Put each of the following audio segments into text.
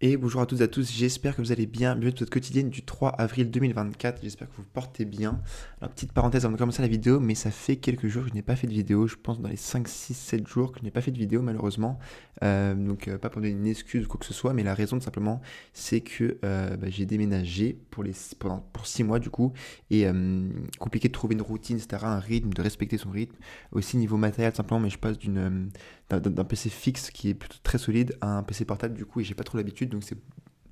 Et bonjour à toutes et à tous, j'espère que vous allez bien. Bienvenue dans votre quotidienne du 3 avril 2024, j'espère que vous vous portez bien. Alors petite parenthèse avant de commencer la vidéo, mais ça fait quelques jours que je n'ai pas fait de vidéo, je pense dans les 5, 6, 7 jours que je n'ai pas fait de vidéo malheureusement. Pas pour donner une excuse ou quoi que ce soit, mais la raison tout simplement c'est que j'ai déménagé pour 6 mois du coup, et compliqué de trouver une routine, etc., un rythme, de respecter son rythme. Aussi niveau matériel tout simplement, mais je passe d'un PC fixe qui est plutôt très solide à un PC portable du coup et j'ai pas trop l'habitude donc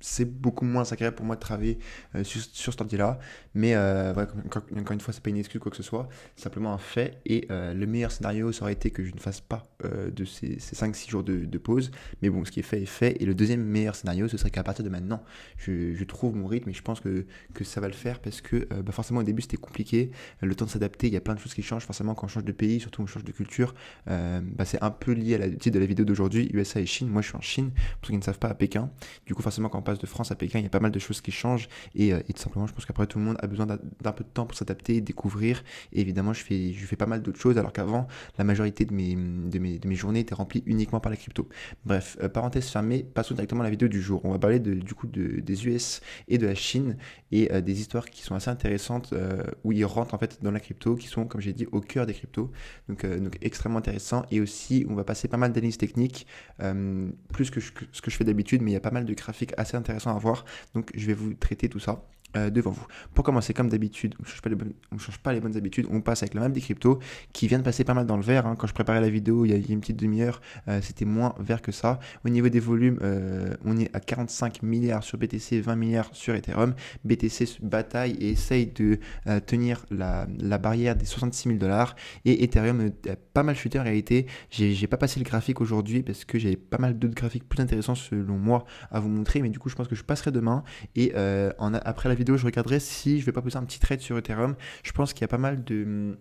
c'est beaucoup moins agréable pour moi de travailler sur cet ordi-là. Mais voilà, encore une fois, c'est pas une excuse quoi que ce soit, c'est simplement un fait. Et le meilleur scénario, ça aurait été que je ne fasse pas de ces 5-6 jours de pause. Mais bon, ce qui est fait est fait. Et le deuxième meilleur scénario, ce serait qu'à partir de maintenant, je trouve mon rythme et je pense que ça va le faire parce que forcément au début c'était compliqué. Le temps de s'adapter, il y a plein de choses qui changent. Forcément, quand on change de pays, surtout quand on change de culture, c'est un peu lié à la titre de la vidéo d'aujourd'hui, USA et Chine. Moi, je suis en Chine, pour ceux qui ne savent pas, à Pékin. Du coup, forcément, quand on passe de France à Pékin, il y a pas mal de choses qui changent. Et tout simplement, je pense qu'après, tout le monde a besoin d'un peu de temps pour s'adapter, découvrir. Et évidemment, je fais pas mal d'autres choses, alors qu'avant, la majorité de mes journées étaient remplies uniquement par la crypto. Bref, parenthèse fermée, passons directement à la vidéo du jour. On va parler des US et de la Chine et des histoires qui sont assez intéressantes où ils rentrent en fait dans la crypto, qui sont, comme j'ai dit, au cœur des cryptos. Donc extrêmement intéressant. Et aussi, on va passer pas mal d'analyses techniques, plus que ce que je fais d'habitude, mais il y a pas mal de graphiques assez intéressants à voir. Donc je vais vous traiter tout ça devant vous. Pour commencer, comme d'habitude, on ne change pas les bonnes habitudes, on passe avec la map des cryptos qui vient de passer pas mal dans le vert, hein. Quand je préparais la vidéo il y a une petite demi-heure, c'était moins vert que ça. Au niveau des volumes, on est à 45 milliards sur BTC, 20 milliards sur Ethereum. BTC se bataille et essaye de tenir la barrière des 66 000 dollars et Ethereum a pas mal chuté en réalité. J'ai pas passé le graphique aujourd'hui parce que j'avais pas mal d'autres graphiques plus intéressants selon moi à vous montrer, mais du coup je pense que je passerai demain et après la vidéo je regarderai si je vais pas poser un petit trade sur Ethereum. Je pense qu'il y a pas mal de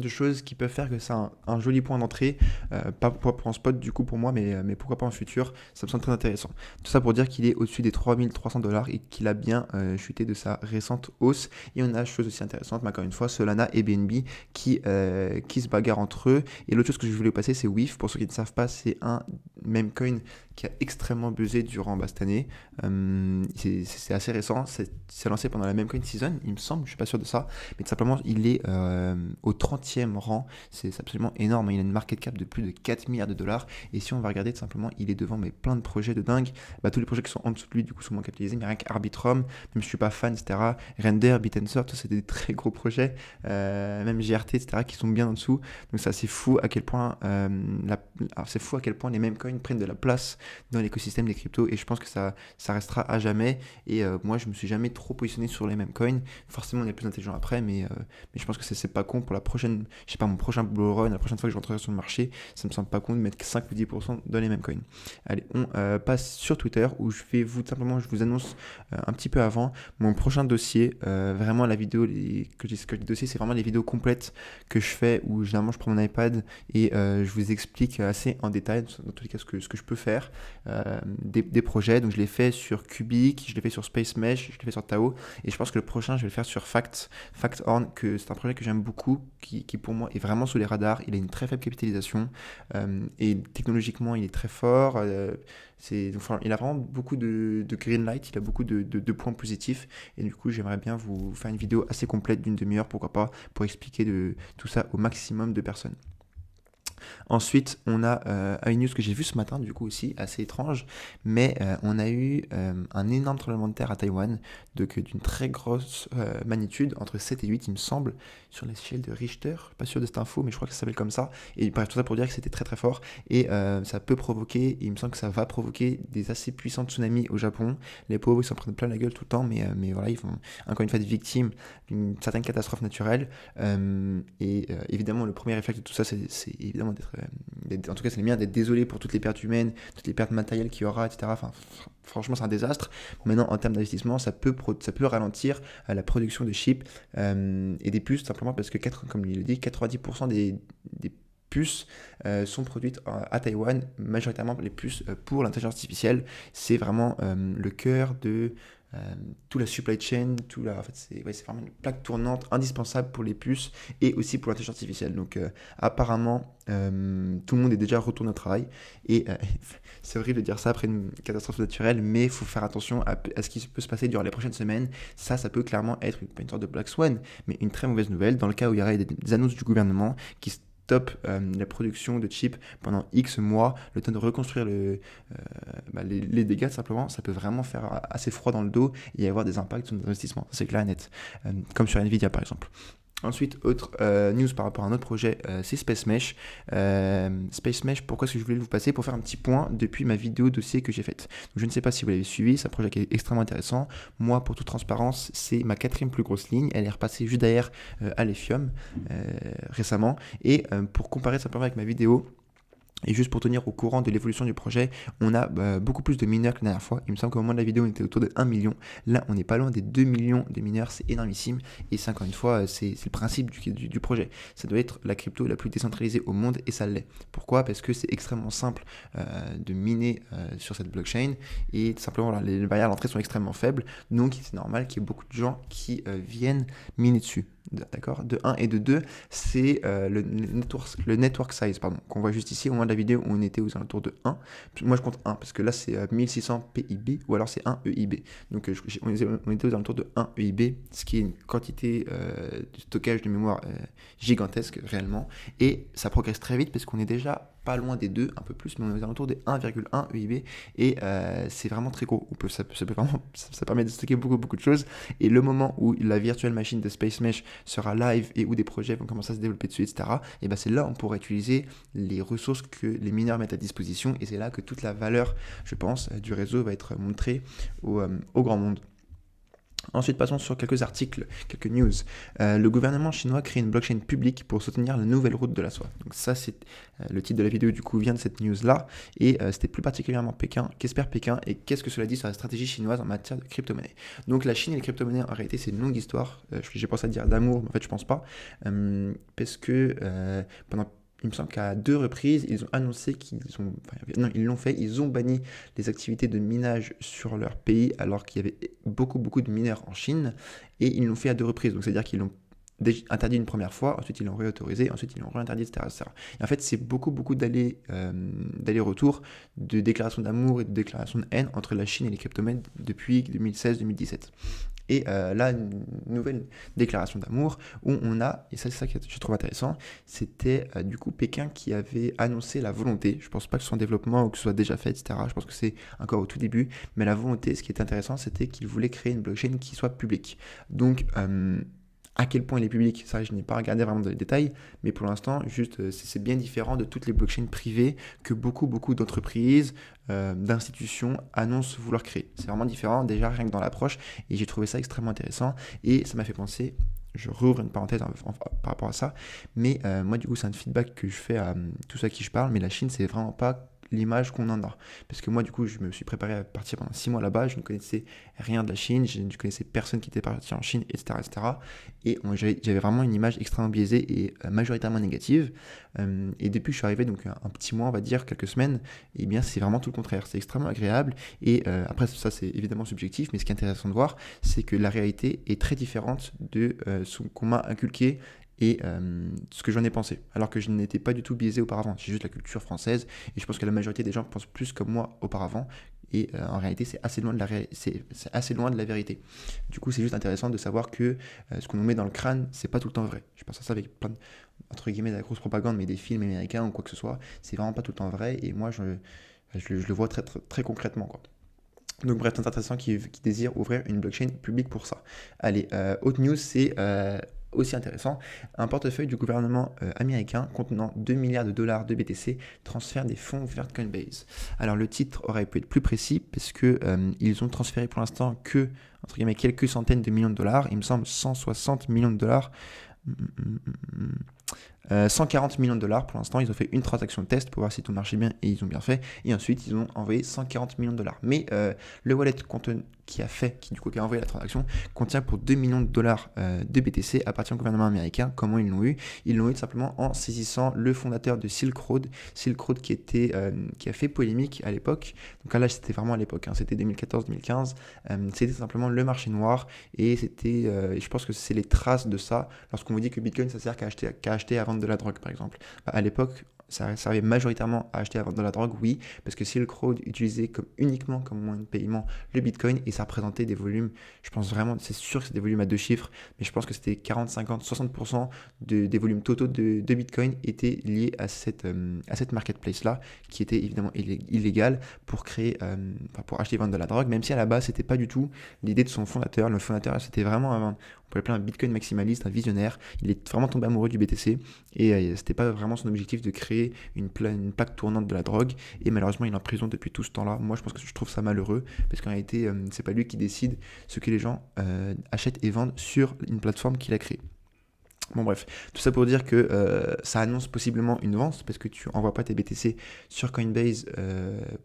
choses qui peuvent faire que c'est un joli point d'entrée, pas pour un spot du coup pour moi, mais pourquoi pas en futur, ça me semble très intéressant. Tout ça pour dire qu'il est au-dessus des 3300 dollars et qu'il a bien chuté de sa récente hausse. Et on a chose aussi intéressante, mais encore une fois, Solana et BNB qui se bagarrent entre eux. Et l'autre chose que je voulais passer, c'est WIF. Pour ceux qui ne savent pas, c'est un meme coin qui a extrêmement buzzé durant cette année. C'est assez récent, c'est lancé pendant la meme coin season, il me semble, je suis pas sûr de ça, mais tout simplement il est au 30e rang, c'est absolument énorme, il a une market cap de plus de 4 milliards de dollars, et si on va regarder tout simplement, il est devant plein de projets de dingue, tous les projets qui sont en dessous de lui du coup sont moins capitalisés, mais rien qu'Arbitrum, même si je suis pas fan, etc., Render, BitTensor, tout c'est des très gros projets, même GRT, etc., qui sont bien en dessous, donc c'est assez fou à quel point, alors c'est fou à quel point les meme coins prennent de la place dans l'écosystème des cryptos, et je pense que ça restera à jamais, et moi je me suis jamais trop positionné sur les mêmes coins, forcément on est plus intelligent après, mais je pense que c'est pas con pour la prochaine, je sais pas, mon prochain bull run, la prochaine fois que je rentrerai sur le marché, ça me semble pas con de mettre 5 ou 10% dans les mêmes coins. Allez, on passe sur Twitter où je vous annonce un petit peu avant mon prochain dossier. Vraiment la vidéo que j'ai ce dossier, c'est vraiment les vidéos complètes que je fais où généralement je prends mon iPad et je vous explique assez en détail dans tous les cas ce que je peux faire, des projets. Donc je l'ai fait sur Cubic, je l'ai fait sur Space Mesh, je l'ai fait sur Tao, et je pense que le prochain je vais le faire sur Facthorn, que c'est un projet que j'aime beaucoup, qui pour moi est vraiment sous les radars. Il a une très faible capitalisation et technologiquement il est très fort. Il a vraiment beaucoup de green light, il a beaucoup de points positifs, et du coup j'aimerais bien vous faire une vidéo assez complète d'une demi-heure, pourquoi pas, pour expliquer tout ça au maximum de personnes. Ensuite, on a une news que j'ai vue ce matin, du coup aussi, assez étrange, mais on a eu un énorme tremblement de terre à Taïwan, donc d'une très grosse magnitude, entre 7 et 8 il me semble, sur l'échelle de Richter, pas sûr de cette info, mais je crois que ça s'appelle comme ça, et bref, tout ça pour dire que c'était très très fort, et ça peut provoquer, et il me semble que ça va provoquer des assez puissants tsunamis au Japon. Les pauvres ils s'en prennent plein la gueule tout le temps, mais voilà, ils vont encore une fois être victimes d'une certaine catastrophe naturelle, évidemment le premier réflexe de tout ça c'est évidemment en tout cas c'est le mien, d'être désolé pour toutes les pertes humaines, toutes les pertes matérielles qu'il y aura, etc. Enfin, franchement c'est un désastre. Maintenant en termes d'investissement ça peut ralentir la production de chips et des puces, simplement parce que comme il le dit, 90% des puces sont produites à Taïwan, majoritairement les puces pour l'intelligence artificielle. C'est vraiment le cœur tout la supply chain, en fait, c'est vraiment une plaque tournante indispensable pour les puces et aussi pour l'intelligence artificielle. Donc apparemment, tout le monde est déjà retourné au travail et c'est horrible de dire ça après une catastrophe naturelle, mais il faut faire attention à ce qui peut se passer durant les prochaines semaines. Ça peut clairement être une sorte de Black Swan, mais une très mauvaise nouvelle dans le cas où il y aurait des annonces du gouvernement qui stoppe la production de chips pendant X mois, le temps de reconstruire les dégâts simplement. Ça peut vraiment faire assez froid dans le dos et y avoir des impacts sur nos investissements, c'est clair et net, comme sur Nvidia par exemple. Ensuite, autre news par rapport à un autre projet, c'est Space Mesh. Space Mesh, pourquoi est-ce que je voulais vous passer? Pour faire un petit point depuis ma vidéo dossier que j'ai faite. Donc, je ne sais pas si vous l'avez suivi, c'est un projet qui est extrêmement intéressant. Moi, pour toute transparence, c'est ma 4e plus grosse ligne. Elle est repassée juste derrière à l'Ephium récemment. Et pour comparer simplement avec ma vidéo, et juste pour tenir au courant de l'évolution du projet, on a beaucoup plus de mineurs que la dernière fois. Il me semble qu'au moment de la vidéo, on était autour de 1 million. Là, on n'est pas loin des 2 millions de mineurs, c'est énormissime. Et c'est encore une fois, c'est le principe du projet. Ça doit être la crypto la plus décentralisée au monde et ça l'est. Pourquoi? Parce que c'est extrêmement simple de miner sur cette blockchain et tout simplement les barrières d'entrée sont extrêmement faibles. Donc c'est normal qu'il y ait beaucoup de gens qui viennent miner dessus. D'accord, de 1 et de 2, c'est le network size qu'on voit juste ici au moment de la vidéo où on était aux alentours de 1. Moi je compte 1 parce que là c'est 1600 PIB ou alors c'est 1 EIB. Donc on était aux alentours de 1 EIB, ce qui est une quantité de stockage de mémoire gigantesque réellement. Et ça progresse très vite parce qu'on est déjà pas loin des 2, un peu plus, mais on est aux alentours des 1,1 EIB et c'est vraiment très gros. Ça permet de stocker beaucoup de choses. Et le moment où la virtual machine de Space Mesh sera live et où des projets vont commencer à se développer dessus, etc., et ben c'est là où on pourra utiliser les ressources que les mineurs mettent à disposition et c'est là que toute la valeur, je pense, du réseau va être montrée au grand monde. Ensuite, passons sur quelques articles, quelques news. Le gouvernement chinois crée une blockchain publique pour soutenir la nouvelle route de la soie. Donc ça, c'est le titre de la vidéo du coup vient de cette news-là. Et c'était plus particulièrement Pékin. Qu'espère Pékin et qu'est-ce que cela dit sur la stratégie chinoise en matière de crypto-monnaie? Donc la Chine et les crypto-monnaies, en réalité, c'est une longue histoire. J'ai pensé à dire d'amour, mais en fait, je pense pas. Parce que il me semble qu'à 2 reprises, ils ont annoncé ils l'ont fait, ils ont banni les activités de minage sur leur pays alors qu'il y avait beaucoup de mineurs en Chine et ils l'ont fait à 2 reprises. Donc c'est-à-dire qu'ils l'ont interdit une première fois, ensuite ils l'ont réautorisé, ensuite ils l'ont réinterdit, etc. Et en fait, c'est beaucoup d'aller-retour, de déclaration d'amour et de déclaration de haine entre la Chine et les crypto-monnaies depuis 2016-2017. Et là, une nouvelle déclaration d'amour où on a, et ça c'est ça que je trouve intéressant, c'était du coup Pékin qui avait annoncé la volonté, je pense pas que ce soit en développement ou que ce soit déjà fait, etc. Je pense que c'est encore au tout début, mais la volonté, ce qui est intéressant, c'était qu'il voulait créer une blockchain qui soit publique. Donc, à quel point il est public, ça je n'ai pas regardé vraiment dans les détails, mais pour l'instant, juste c'est bien différent de toutes les blockchains privées que beaucoup d'entreprises, d'institutions annoncent vouloir créer. C'est vraiment différent, déjà rien que dans l'approche, et j'ai trouvé ça extrêmement intéressant, et ça m'a fait penser, je rouvre une parenthèse par rapport à ça, mais moi du coup c'est un feedback que je fais à tous ceux à qui je parle, mais la Chine c'est vraiment pas l'image qu'on en a. Parce que moi, du coup, je me suis préparé à partir pendant 6 mois là-bas, je ne connaissais rien de la Chine, je ne connaissais personne qui était parti en Chine, etc. Et j'avais vraiment une image extrêmement biaisée et majoritairement négative. Et depuis que je suis arrivé, donc un petit mois, on va dire, quelques semaines, eh bien, c'est vraiment tout le contraire. C'est extrêmement agréable. Et après, ça, c'est évidemment subjectif, mais ce qui est intéressant de voir, c'est que la réalité est très différente de ce qu'on m'a inculqué et ce que j'en ai pensé, alors que je n'étais pas du tout biaisé auparavant, j'ai juste la culture française, et je pense que la majorité des gens pensent plus comme moi auparavant, et en réalité c'est assez loin de la vérité. Du coup c'est juste intéressant de savoir que ce qu'on nous met dans le crâne, c'est pas tout le temps vrai. Je pense à ça avec plein de, entre guillemets, de la grosse propagande, mais des films américains ou quoi que ce soit, c'est vraiment pas tout le temps vrai, et moi je le vois très concrètement, quoi. Donc bref, c'est intéressant qui désire ouvrir une blockchain publique pour ça. Allez, autre news, c'est aussi intéressant, un portefeuille du gouvernement américain contenant 2 milliards de dollars de BTC transfère des fonds vers Coinbase. Alors le titre aurait pu être plus précis parce que ils ont transféré pour l'instant que, entre guillemets, quelques centaines de millions de dollars, il me semble 160 millions de dollars. 140 millions de dollars pour l'instant. Ils ont fait une transaction test pour voir si tout marchait bien et ils ont bien fait. Et ensuite, ils ont envoyé 140 millions de dollars. Mais le wallet qui a envoyé la transaction contient pour 2 millions de dollars de BTC appartient au gouvernement américain. Comment ils l'ont eu? Ils l'ont eu tout simplement en saisissant le fondateur de Silk Road qui a fait polémique à l'époque. Donc là, c'était vraiment à l'époque, hein, c'était 2014-2015. C'était simplement le marché noir et je pense que c'est les traces de ça lorsqu'on vous dit que Bitcoin ça sert qu'à acheter et à vendre de la drogue par exemple. À l'époque, ça servait majoritairement à acheter et à vendre de la drogue, oui, parce que Silk Road utilisait uniquement comme moyen de paiement le Bitcoin et ça représentait des volumes, je pense vraiment, c'est sûr que c'est des volumes à deux chiffres, mais je pense que c'était 40, 50, 60% des volumes totaux de Bitcoin étaient liés à cette marketplace-là, qui était évidemment illégale pour acheter et vendre de la drogue, même si à la base, c'était pas du tout l'idée de son fondateur. Le fondateur, c'était vraiment on peut l'appeler un Bitcoin maximaliste, un visionnaire. Il est vraiment tombé amoureux du BTC et c'était pas vraiment son objectif de créer une plaque tournante de la drogue. Et malheureusement, il est en prison depuis tout ce temps-là. Moi, je trouve ça malheureux parce qu'en réalité, c'est pas lui qui décide ce que les gens achètent et vendent sur une plateforme qu'il a créée. Bon bref, tout ça pour dire que ça annonce possiblement une vente parce que tu envoies pas tes BTC sur Coinbase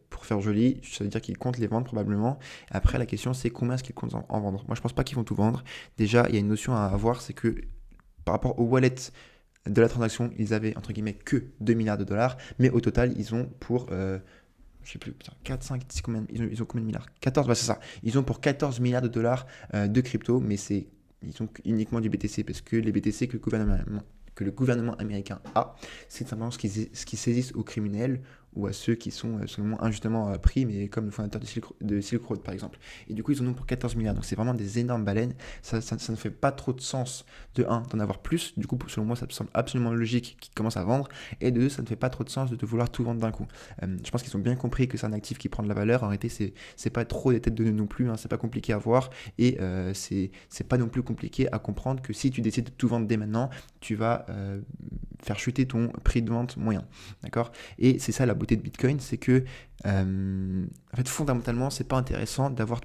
pour faire joli, ça veut dire qu'ils comptent les vendre probablement. Après la question c'est combien est-ce qu'ils comptent en vendre. Moi je pense pas qu'ils vont tout vendre. Déjà il y a une notion à avoir, c'est que par rapport au wallet de la transaction, ils avaient entre guillemets que 2 milliards de dollars, mais au total ils ont pour... je sais plus, 4, 5, 6, combien, ils ont combien de milliards? 14, bah c'est ça. Ils ont pour 14 milliards de dollars de crypto, mais ils ont uniquement du BTC parce que les BTC que le gouvernement américain a, c'est simplement ce qu'ils saisissent aux criminels ou à ceux qui sont seulement injustement pris, mais comme le fondateur de Silk Road par exemple. Et du coup, ils en ont pour 14 milliards. Donc c'est vraiment des énormes baleines. Ça ne fait pas trop de sens, de 1, d'en avoir plus. Du coup, selon moi, ça me semble absolument logique qu'ils commencent à vendre. Et de 2, ça ne fait pas trop de sens de vouloir tout vendre d'un coup. Je pense qu'ils ont bien compris que c'est un actif qui prend de la valeur. En réalité, c'est pas trop des têtes de nœud non plus. Hein. C'est pas compliqué à voir. Et c'est pas non plus compliqué à comprendre que si tu décides de tout vendre dès maintenant, tu vas faire chuter ton prix de vente moyen. D'accord? Et c'est ça la beauté de Bitcoin, c'est que en fait fondamentalement c'est pas intéressant d'avoir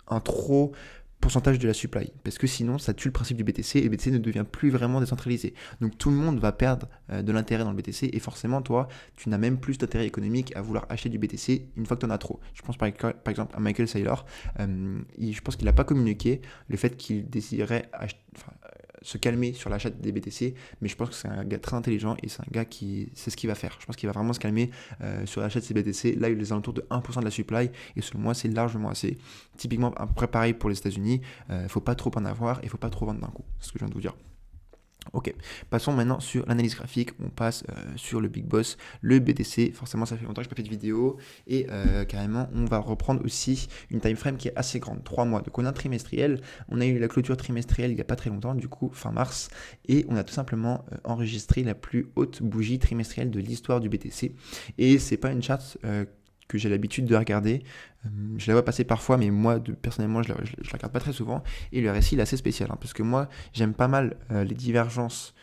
un trop pourcentage de la supply parce que sinon ça tue le principe du BTC et le BTC ne devient plus vraiment décentralisé. Donc tout le monde va perdre de l'intérêt dans le BTC et forcément toi tu n'as même plus d'intérêt économique à vouloir acheter du BTC une fois que tu en as trop. Je pense par exemple à Michael Saylor, je pense qu'il n'a pas communiqué le fait qu'il désirait se calmer sur l'achat des BTC, mais je pense que c'est un gars très intelligent et c'est un gars qui sait ce qu'il va faire. Je pense qu'il va vraiment se calmer sur l'achat de ces BTC. Là, il est aux alentours de 1% de la supply et selon moi, c'est largement assez. Typiquement, à peu près pareil pour les États-Unis, il ne faut pas trop en avoir et il ne faut pas trop vendre d'un coup. C'est ce que je viens de vous dire. Ok, passons maintenant sur l'analyse graphique, on passe sur le Big Boss, le BTC, forcément ça fait longtemps que je n'ai pas fait de vidéo, et carrément on va reprendre aussi une time frame qui est assez grande, 3 mois, donc on a un trimestriel, on a eu la clôture trimestrielle il n'y a pas très longtemps, du coup fin mars, et on a tout simplement enregistré la plus haute bougie trimestrielle de l'histoire du BTC, et c'est pas une charte que j'ai l'habitude de regarder. Je la vois passer parfois, mais moi, personnellement, je la regarde pas très souvent. Et le RSI, il est assez spécial, hein, parce que moi, j'aime pas mal les divergences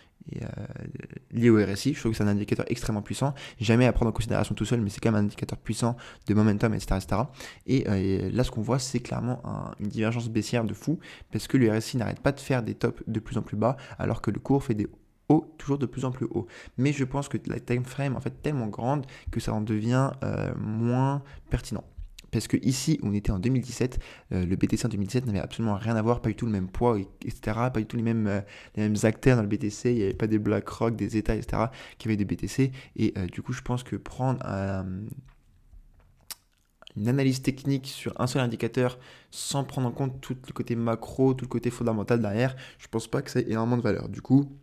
liées au RSI. Je trouve que c'est un indicateur extrêmement puissant. Jamais à prendre en considération tout seul, mais c'est quand même un indicateur puissant de momentum, etc. etc. Et là, ce qu'on voit, c'est clairement une divergence baissière de fou, parce que le RSI n'arrête pas de faire des tops de plus en plus bas, alors que le cours fait des haut, toujours de plus en plus haut. Mais je pense que la time frame est en fait tellement grande que ça en devient moins pertinent. Parce que ici, on était en 2017, le BTC en 2017 n'avait absolument rien à voir, pas du tout le même poids, etc. Pas du tout les mêmes acteurs dans le BTC, il n'y avait pas des BlackRock, des États, etc. qui avaient des BTC. Et du coup, je pense que prendre une analyse technique sur un seul indicateur sans prendre en compte tout le côté macro, tout le côté fondamental derrière, je pense pas que ça ait énormément de valeur. Du coup,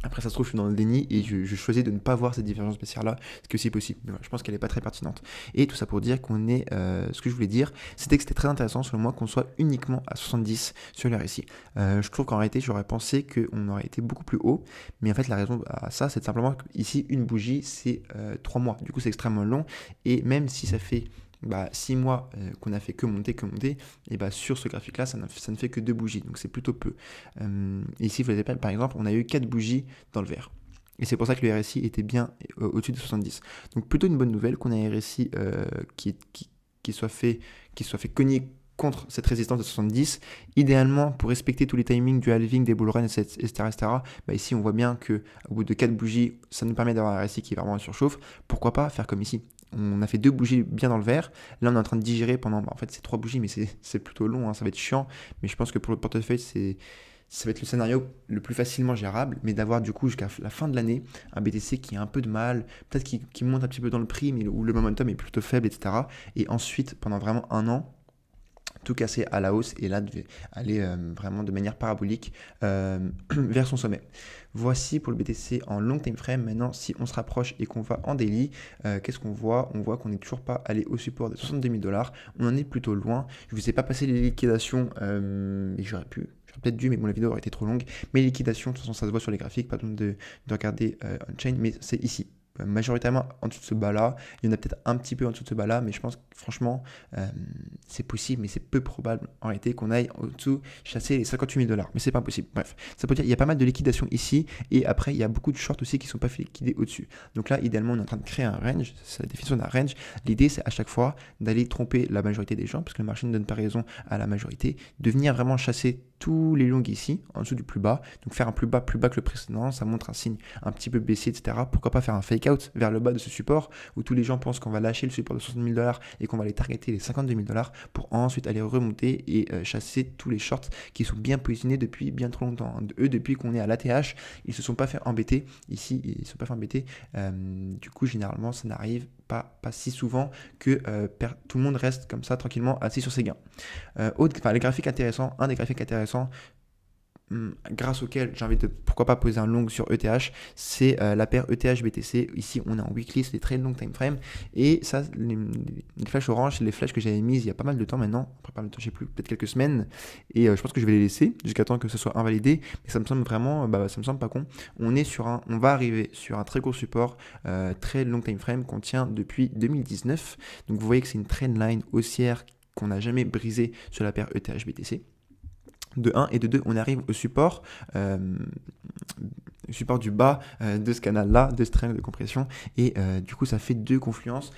après, ça se trouve, je suis dans le déni et je choisis de ne pas voir cette différence baissière-là, ce qui est aussi possible. Mais voilà, je pense qu'elle n'est pas très pertinente. Et tout ça pour dire qu'on est... ce que je voulais dire, c'était que c'était très intéressant, selon moi, qu'on soit uniquement à 70 sur le RSI. Je trouve qu'en réalité, j'aurais pensé qu'on aurait été beaucoup plus haut. Mais en fait, la raison à ça, c'est simplement qu'ici, une bougie, c'est 3 mois. Du coup, c'est extrêmement long. Et même si ça fait... 6 mois qu'on n'a fait que monter, et sur ce graphique-là, ça ne fait que 2 bougies, donc c'est plutôt peu. Ici, vous voyez, par exemple, on a eu 4 bougies dans le vert. Et c'est pour ça que le RSI était bien au-dessus de 70. Donc plutôt une bonne nouvelle qu'on ait un RSI qui soit fait cogner contre cette résistance de 70. Idéalement, pour respecter tous les timings du halving, des bull runs, etc., bah ici, on voit bien qu'au bout de 4 bougies, ça nous permet d'avoir un RSI qui est vraiment en surchauffe. Pourquoi pas faire comme ici? On a fait 2 bougies bien dans le vert. Là, on est en train de digérer pendant... en fait, c'est 3 bougies, mais c'est plutôt long, hein, ça va être chiant. Mais je pense que pour le portefeuille, ça va être le scénario le plus facilement gérable, mais d'avoir du coup jusqu'à la fin de l'année un BTC qui a un peu de mal, peut-être qui monte un petit peu dans le prix, mais où le momentum est plutôt faible, etc. Et ensuite, pendant vraiment un an, tout casser à la hausse et là aller vraiment de manière parabolique vers son sommet. Voici pour le BTC en long time frame. Maintenant, si on se rapproche et qu'on va en daily, qu'est-ce qu'on voit? On voit qu'on n'est toujours pas allé au support de 62 000 $. On en est plutôt loin. Je ne vous ai pas passé les liquidations, mais j'aurais peut-être dû, mais bon, la vidéo aurait été trop longue. Mais les liquidations, de toute façon, ça se voit sur les graphiques, pas besoin de regarder on-chain, mais c'est ici. Majoritairement en dessous de ce bas là, il y en a peut-être un petit peu en dessous de ce bas là, mais je pense que franchement c'est possible, mais c'est peu probable en réalité qu'on aille en dessous chasser les 58 000 $, mais c'est pas impossible. Bref, ça peut dire il y a pas mal de liquidations ici, et après il y a beaucoup de shorts aussi qui sont pas fait liquider au-dessus. Donc là idéalement on est en train de créer un range, c'est la définition d'un range. L'idée c'est à chaque fois d'aller tromper la majorité des gens, parce que le marché ne donne pas raison à la majorité, de venir vraiment chasser tous les longs ici, en dessous du plus bas, donc faire un plus bas que le précédent, ça montre un signe un petit peu baissier, etc. Pourquoi pas faire un fake out vers le bas de ce support, où tous les gens pensent qu'on va lâcher le support de 60 000 $ et qu'on va aller targeter les 52 000 $ pour ensuite aller remonter et chasser tous les shorts qui sont bien positionnés depuis bien trop longtemps. Eux, depuis qu'on est à l'ATH, ils se sont pas fait embêter, ici, ils se sont pas fait embêter, du coup, généralement, ça n'arrive pas si souvent que tout le monde reste comme ça tranquillement assis sur ses gains. Les graphiques intéressants, un des graphiques intéressants grâce auquel j'ai envie de pourquoi pas poser un long sur ETH, c'est la paire ETH-BTC. Ici on est en weekly, c'est des très longs time frame, et ça les flèches orange, c'est les flèches que j'avais mises il y a pas mal de temps maintenant, après pas mal de temps, je sais plus, peut-être quelques semaines, et je pense que je vais les laisser jusqu'à temps que ce soit invalidé, mais ça me semble vraiment, ça me semble pas con. On va arriver sur un très gros support, très long time frame qu'on tient depuis 2019, donc vous voyez que c'est une trendline haussière qu'on n'a jamais brisé sur la paire ETH-BTC. De 1 et de 2, on arrive au support du bas de ce canal-là, de ce triangle de compression, et du coup ça fait 2 confluences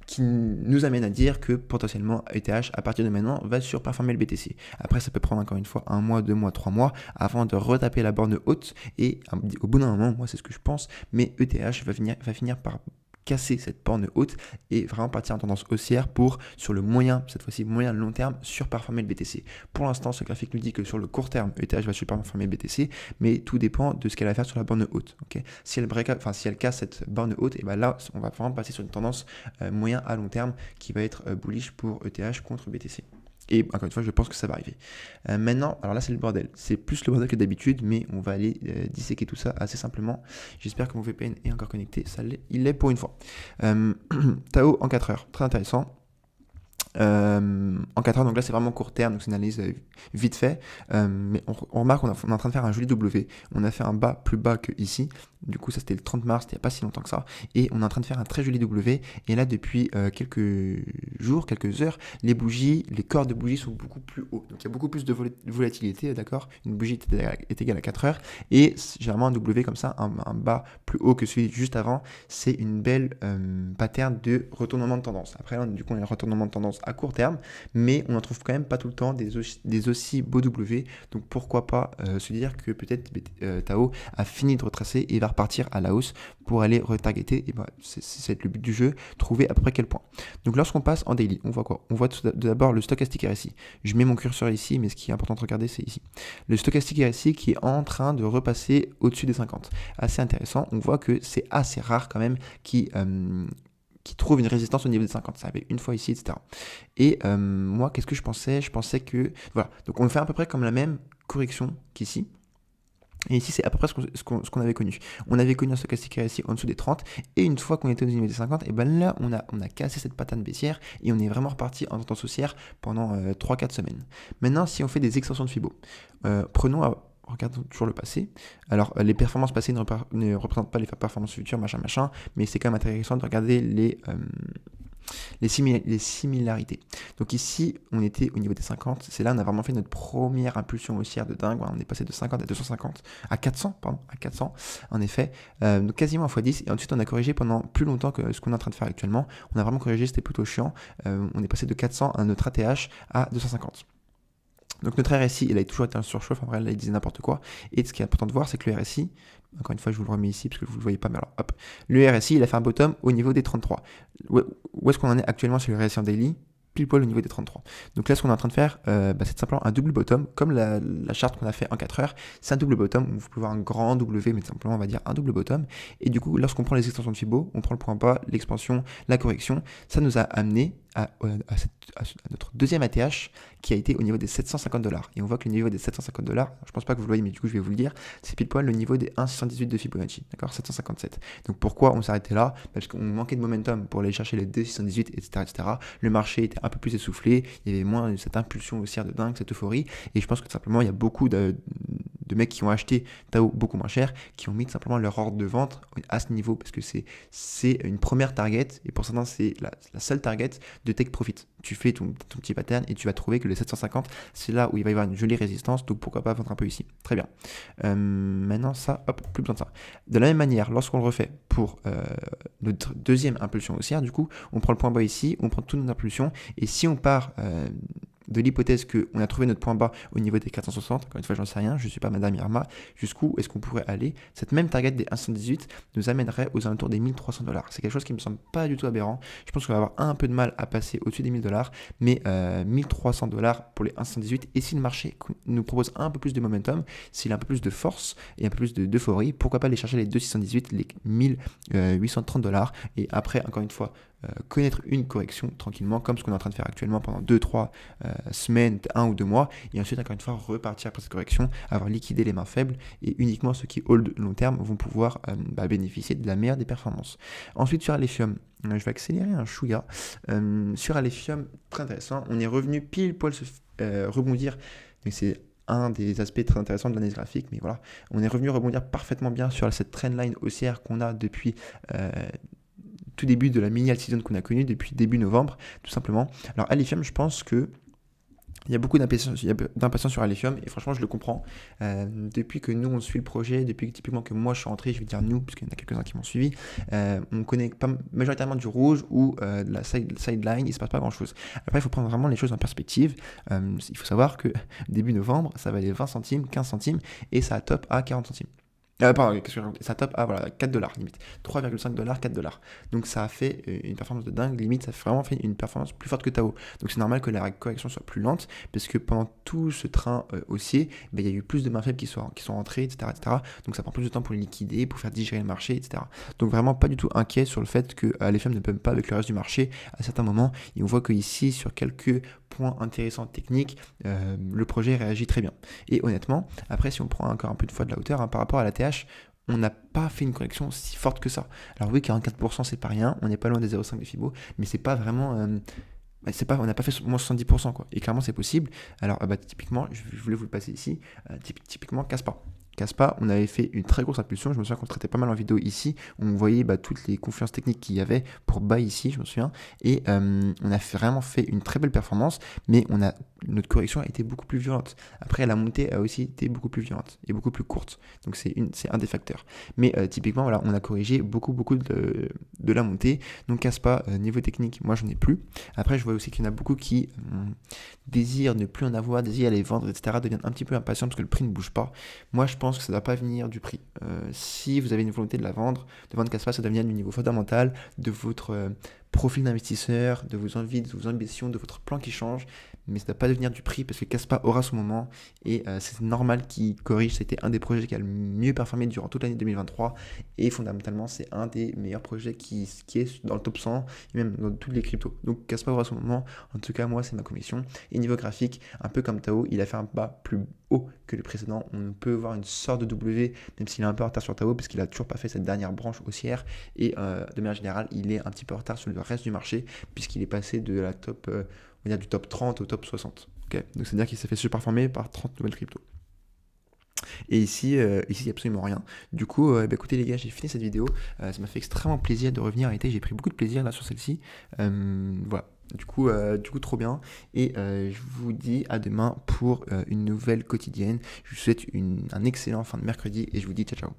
qui nous amènent à dire que potentiellement ETH à partir de maintenant va surperformer le BTC. Après ça peut prendre encore une fois 1 mois, 2 mois, 3 mois avant de retaper la borne haute, et au bout d'un moment, moi c'est ce que je pense, mais ETH va finir par casser cette borne haute et vraiment partir en tendance haussière pour, sur le moyen, cette fois-ci moyen long terme, surperformer le BTC. Pour l'instant, ce graphique nous dit que sur le court terme, ETH va surperformer le BTC, mais tout dépend de ce qu'elle va faire sur la borne haute. Okay, si elle casse cette borne haute, et ben là, on va vraiment passer sur une tendance moyen à long terme qui va être bullish pour ETH contre BTC. Et encore une fois, je pense que ça va arriver. Maintenant, alors là, c'est le bordel. C'est plus le bordel que d'habitude, mais on va aller disséquer tout ça assez simplement. J'espère que mon VPN est encore connecté. Il l'est pour une fois. Tao en 4 heures. Très intéressant. En 4 heures, donc là c'est vraiment court terme, donc c'est une analyse vite fait, mais on remarque qu'on est en train de faire un joli W, on a fait un bas plus bas que ici, du coup ça c'était le 30 mars, c'était il n'y a pas si longtemps que ça, et on est en train de faire un très joli W, et là depuis quelques jours, quelques heures, les corps de bougies sont beaucoup plus hauts, donc il y a beaucoup plus de volatilité, d'accord, une bougie est égale à 4 heures, et généralement un W comme ça, un bas plus haut que celui juste avant, c'est une belle pattern de retournement de tendance. Après là, du coup on a un retournement de tendance à court terme, mais on n'en trouve quand même pas tout le temps des aussi beaux W, donc pourquoi pas se dire que peut-être Tao a fini de retracer et va repartir à la hausse pour aller retargeter, et c'est le but du jeu, trouver à peu près quel point. Donc lorsqu'on passe en daily, on voit quoi? On voit tout d'abord le stochastique RSI. Je mets mon curseur ici, mais ce qui est important de regarder, c'est ici. Le stochastique RSI qui est en train de repasser au-dessus des 50. Assez intéressant, on voit que c'est assez rare quand même qui trouve une résistance au niveau des 50, ça avait une fois ici, etc. Et moi, qu'est-ce que je pensais? Je pensais que, voilà, donc on fait à peu près comme la même correction qu'ici, et ici c'est à peu près ce qu'on avait connu. On avait connu un stochastique RSI en dessous des 30, et une fois qu'on était au niveau des 50, et ben là on a cassé cette pattern baissière, et on est vraiment reparti en tendance haussière pendant 3-4 semaines. Maintenant, si on fait des extensions de Fibo, regardons toujours le passé. Alors, les performances passées ne représentent pas les performances futures, machin, mais c'est quand même intéressant de regarder les similarités. Donc ici, on était au niveau des 50. C'est là on a vraiment fait notre première impulsion haussière de dingue. On est passé de 50 à 250, à 400, pardon, à 400, en effet. Donc quasiment à x10. Et ensuite, on a corrigé pendant plus longtemps que ce qu'on est en train de faire actuellement. On a vraiment corrigé, c'était plutôt chiant. On est passé de 400 à notre ATH à 250. Donc notre RSI, il a toujours été un surchauffe, en vrai, là, il disait n'importe quoi. Et ce qui est important de voir, c'est que le RSI, encore une fois, je vous le remets ici, parce que vous ne le voyez pas, mais alors, hop. Le RSI, il a fait un bottom au niveau des 33. Où est-ce qu'on en est actuellement sur le RSI en daily? Pile poil au niveau des 33. Donc là, ce qu'on est en train de faire, c'est simplement un double bottom, comme la charte qu'on a fait en 4 heures. C'est un double bottom, vous pouvez voir un grand W, mais simplement, on va dire un double bottom. Et du coup, lorsqu'on prend les extensions de Fibo, on prend le point bas, l'expansion, la correction, ça nous a amené à notre deuxième ATH qui a été au niveau des 750 $. Et on voit que le niveau des 750 $, je pense pas que vous le voyez, mais du coup je vais vous le dire, c'est pile poil le niveau des 1,618 de Fibonacci, d'accord, 757. Donc pourquoi on s'arrêtait là? Parce qu'on manquait de momentum pour aller chercher les 2,618, etc., etc. Le marché était un peu plus essoufflé, il y avait moins cette impulsion haussière de dingue, cette euphorie, et je pense que tout simplement il y a beaucoup de mecs qui ont acheté Tao beaucoup moins cher, qui ont mis tout simplement leur ordre de vente à ce niveau, parce que c'est une première target, et pour certains c'est la seule target de take profit. Tu fais ton petit pattern et tu vas trouver que les 750, c'est là où il va y avoir une jolie résistance, donc pourquoi pas vendre un peu ici. Très bien. Maintenant ça, hop, plus besoin de ça. De la même manière, lorsqu'on le refait pour notre deuxième impulsion haussière, du coup, on prend le point bas ici, on prend toutes nos impulsions, et si on part de l'hypothèse qu'on a trouvé notre point bas au niveau des 460, encore une fois j'en sais rien, je ne suis pas Madame Irma, jusqu'où est-ce qu'on pourrait aller? Cette même target des 118 nous amènerait aux alentours des 1300 $. C'est quelque chose qui me semble pas du tout aberrant. Je pense qu'on va avoir un peu de mal à passer au-dessus des 1000 $, mais 1300 $ pour les 118. Et si le marché nous propose un peu plus de momentum, s'il a un peu plus de force et un peu plus d'euphorie, pourquoi pas aller chercher les 2618, les 1830 $, et après, encore une fois, connaître une correction tranquillement, comme ce qu'on est en train de faire actuellement pendant 2-3 semaines, 1 ou 2 mois, et ensuite, encore une fois, repartir après cette correction, avoir liquidé les mains faibles, et uniquement ceux qui hold long terme vont pouvoir bénéficier de la meilleure des performances. Ensuite, sur Alephium, je vais accélérer un chouïa. Sur Alephium, très intéressant, on est revenu pile poil se rebondir, donc c'est un des aspects très intéressants de l'analyse graphique, mais voilà, on est revenu rebondir parfaitement bien sur cette trendline haussière qu'on a depuis tout début de la mini alt-season qu'on a connue depuis début novembre, tout simplement. Alors Alephium, je pense que il y a beaucoup d'impatience sur Alephium et franchement je le comprends. Depuis que nous on suit le projet, depuis que typiquement que moi je suis rentré, je vais dire nous parce qu'il y en a quelques-uns qui m'ont suivi, on connaît pas majoritairement du rouge ou de la sideline, il se passe pas grand chose. Après il faut prendre vraiment les choses en perspective. Il faut savoir que début novembre ça valait 20 centimes, 15 centimes et ça a top à 40 centimes. Pardon, qu'est-ce que je raconte? Ça top à voilà, 4 $, limite. 3,5 $, 4 $. Donc ça a fait une performance de dingue, limite, ça a vraiment fait une performance plus forte que Tao. Donc c'est normal que la correction soit plus lente, parce que pendant tout ce train haussier, il y a eu plus de mains faibles qui sont rentrées, etc., etc. Donc ça prend plus de temps pour les liquider, pour faire digérer le marché, etc. Donc vraiment pas du tout inquiet sur le fait que Alephium ne peut pas avec le reste du marché à certains moments. Et on voit que ici, sur quelques points intéressants techniques, le projet réagit très bien. Et honnêtement, après, si on prend encore un peu de fois de la hauteur, par rapport à la TH, on n'a pas fait une correction si forte que ça. Alors oui, 44% c'est pas rien, on n'est pas loin des 0,5 de Fibo, mais c'est pas vraiment... on n'a pas fait moins 70%, quoi. Et clairement c'est possible. Alors typiquement, je voulais vous le passer ici, typiquement Caspa, on avait fait une très grosse impulsion, je me souviens qu'on traitait pas mal en vidéo ici, on voyait toutes les confiances techniques qu'il y avait pour buy ici, je me souviens, et on a vraiment fait une très belle performance, mais notre correction a été beaucoup plus violente. Après la montée a aussi été beaucoup plus violente et beaucoup plus courte, donc c'est un des facteurs. Mais typiquement, voilà, on a corrigé beaucoup de la montée, donc Caspa, niveau technique, moi j'en ai plus. Après je vois aussi qu'il y en a beaucoup qui désirent ne plus en avoir, désirent les vendre, etc., deviennent un petit peu impatients parce que le prix ne bouge pas. Moi je pense que ça ne doit pas venir du prix. Si vous avez une volonté de vendre Caspa, ça doit venir du niveau fondamental, de votre profil d'investisseur, de vos envies, de vos ambitions, de votre plan qui change, mais ça ne doit pas devenir du prix parce que Caspa aura son moment et c'est normal qu'il corrige. C'était un des projets qui a le mieux performé durant toute l'année 2023 et fondamentalement c'est un des meilleurs projets qui est dans le top 100 et même dans toutes les cryptos. Donc Caspa aura son moment, en tout cas moi c'est ma conviction. Et niveau graphique, un peu comme Tao, il a fait un bas plus haut que le précédent. On peut voir une sorte de W, même s'il est un peu en retard sur Tao parce qu'il a toujours pas fait cette dernière branche haussière et de manière générale il est un petit peu en retard sur le reste du marché puisqu'il est passé de la top on va dire du top 30 au top 60. Okay, donc c'est-à-dire qu'il s'est fait surperformer par 30 nouvelles cryptos. Et ici, il n'y a absolument rien. Du coup, bah, écoutez les gars, j'ai fini cette vidéo. Ça m'a fait extrêmement plaisir de revenir. En réalité, j'ai pris beaucoup de plaisir là sur celle-ci. Voilà. Du coup, trop bien. Et je vous dis à demain pour une nouvelle quotidienne. Je vous souhaite un excellent fin de mercredi et je vous dis ciao ciao.